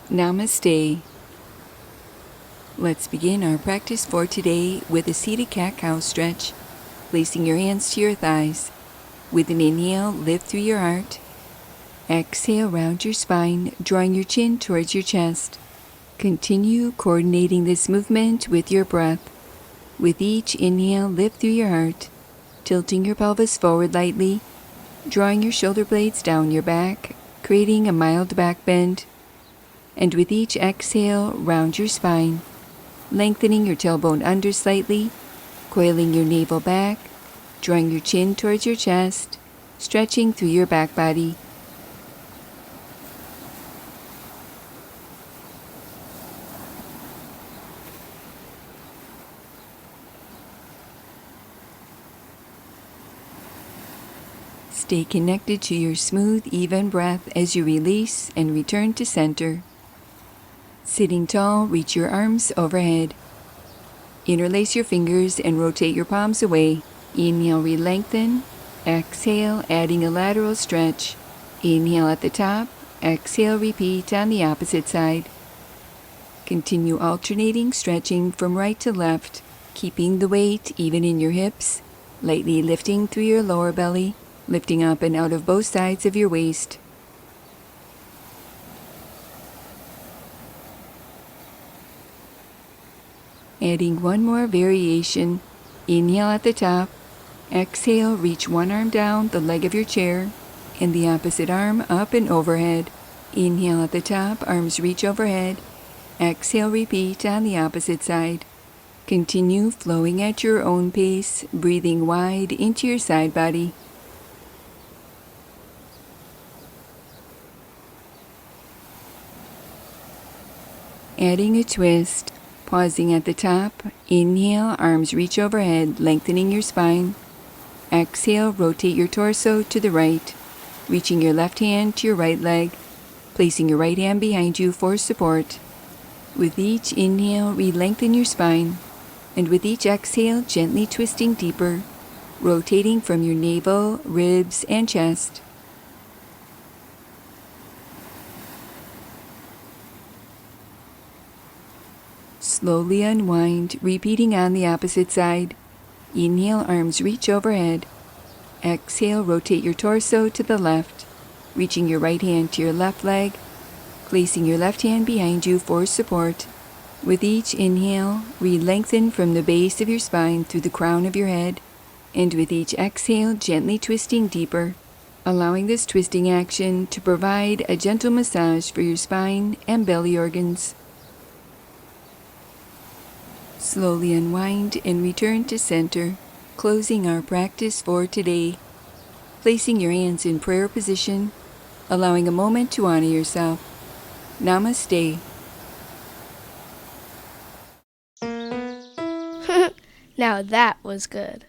Namaste. Let's begin our practice for today with a seated cat-cow stretch, placing your hands to your thighs. With an inhale, lift through your heart. Exhale, round your spine, drawing your chin towards your chest. Continue coordinating this movement with your breath. With each inhale, lift through your heart, tilting your pelvis forward lightly, drawing your shoulder blades down your back, creating a mild back bend. And with each exhale, round your spine, lengthening your tailbone under slightly, coiling your navel back, drawing your chin towards your chest, stretching through your back body. Stay connected to your smooth, even breath as you release and return to center. Sitting tall, reach your arms overhead. Interlace your fingers and rotate your palms away. Inhale, re-lengthen. Exhale, adding a lateral stretch. Inhale at the top. Exhale, repeat on the opposite side. Continue alternating, stretching from right to left, keeping the weight even in your hips, lightly lifting through your lower belly, lifting up and out of both sides of your waist. Adding one more variation. Inhale at the top. Exhale, reach one arm down the leg of your chair and the opposite arm up and overhead. Inhale at the top, arms reach overhead. Exhale, repeat on the opposite side. Continue flowing at your own pace, breathing wide into your side body. Adding a twist. Pausing at the top, inhale, arms reach overhead, lengthening your spine. Exhale, rotate your torso to the right, reaching your left hand to your right leg, placing your right hand behind you for support. With each inhale, re-lengthen your spine, and with each exhale, gently twisting deeper, rotating from your navel, ribs, and chest. Slowly unwind, repeating on the opposite side. Inhale, arms reach overhead. Exhale, rotate your torso to the left, reaching your right hand to your left leg, placing your left hand behind you for support. With each inhale, re-lengthen from the base of your spine through the crown of your head, and with each exhale, gently twisting deeper, allowing this twisting action to provide a gentle massage for your spine and belly organs. Slowly unwind and return to center, closing our practice for today. Placing your hands in prayer position, allowing a moment to honor yourself. Namaste. Now that was good.